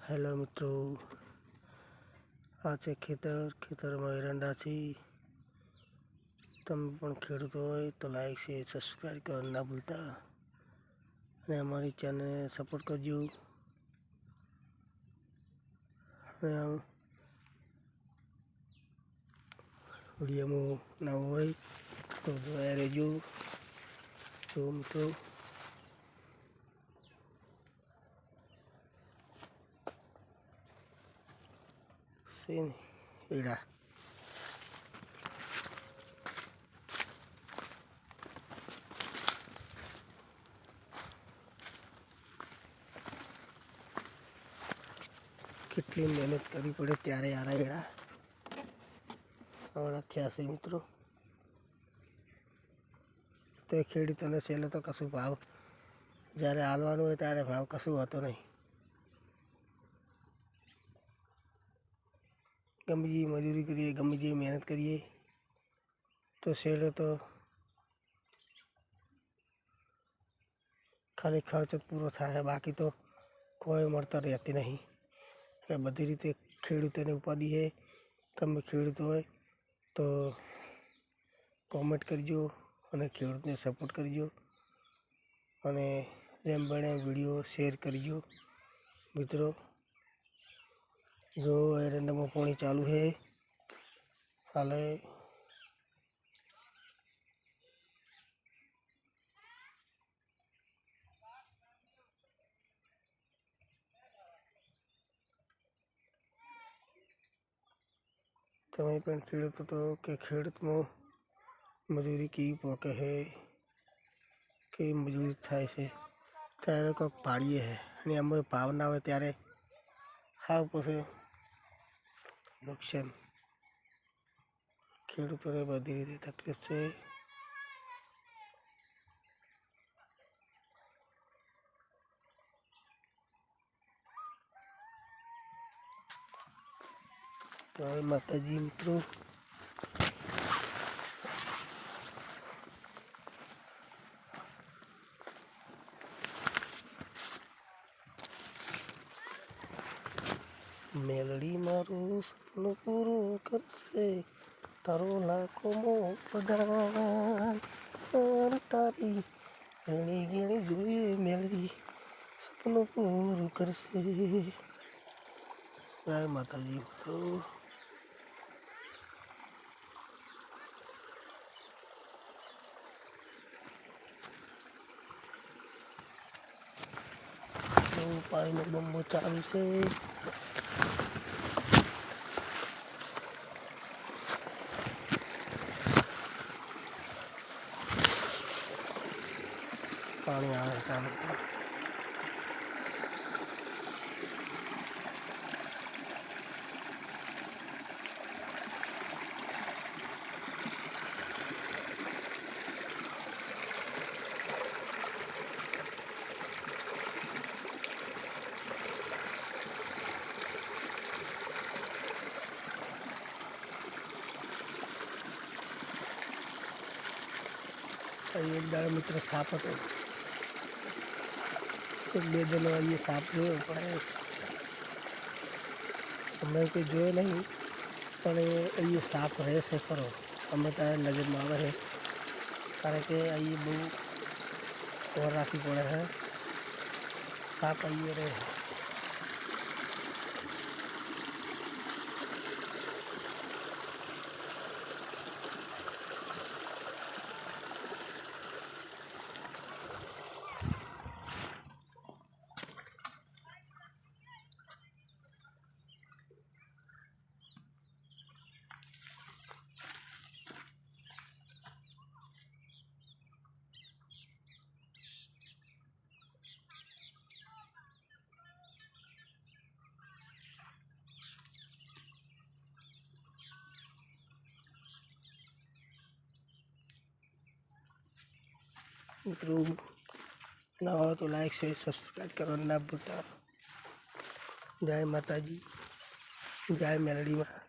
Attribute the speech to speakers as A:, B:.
A: Hello मित्रों, आज खेतर में एरंडा छे। तमे पण खेडूत होय तो लाइक शेर सब्सक्राइब करना ना भूलता अने अमारी चैनल ने सपोर्ट करजो। वीडियो में नवा होय तो जोया रहेजो। तो मित्रों सेन एड़ा કેટલી મહેનત કરવી પડે ત્યારે આરા એડા આવડા થયા છે મિત્રો। તો ખેડૂતોને છેલ્લે તો કશું ભાવ જ્યારે હાલવાનું હોય ત્યારે ભાવ કશું હોતો નહીં। ગમે જેવી મજૂરી કરીએ, ગમે જેવી મહેનત કરીએ તો છેલ્લે તો ખાલી ખર્ચ જ પૂરો થાય, બાકી તો કોઈ મળતર રહેતી નહીં। એટલે બધી રીતે ખેડૂતોને ઉપાધિ છે। તમે ખેડૂત હોય તો કોમેન્ટ કરજો અને ખેડૂતને સપોર્ટ કરજો અને જેમ બને વિડીયો શેર કરજો મિત્રો। जो एरंडा में पानी चालू है हाल तमे पण खेडूत तो के खेडूत में मजूरी की पोके है कि मजूरी थाय छे त्यारे कोई पाड़ीए है अने अमे भाव ना होय त्यारे हाव पछी नुकसान। खेडूतोने बधी रीते तकलीफ छे। जय माताजी मित्रों। मेलडी मारू सपनों पूरो करशे तारो लाखों मों पधार और तारी ऋणी गिणी जुए मेलडी सपनों पूरो करशे। जय माताजी मित्रों। पानी में बम्बो चालू से पानी आ रहा है। एक दाड़ा मित्र साप હતો एक બે दिनों ये साप જોયો પણ અમે કોઈ જોયો નહીં પણ એ સાપ રહેશે ખરો। અમે તારે નજરમાં આવે છે કારણ કે અહીં બહુ ઓર રાખવી પડે છે। સાપ અહીં રહે। मित्रों ना हो तो लाइक शेयर सब्सक्राइब करना ना भूलता। जय माताजी, जय मेलडी माँ।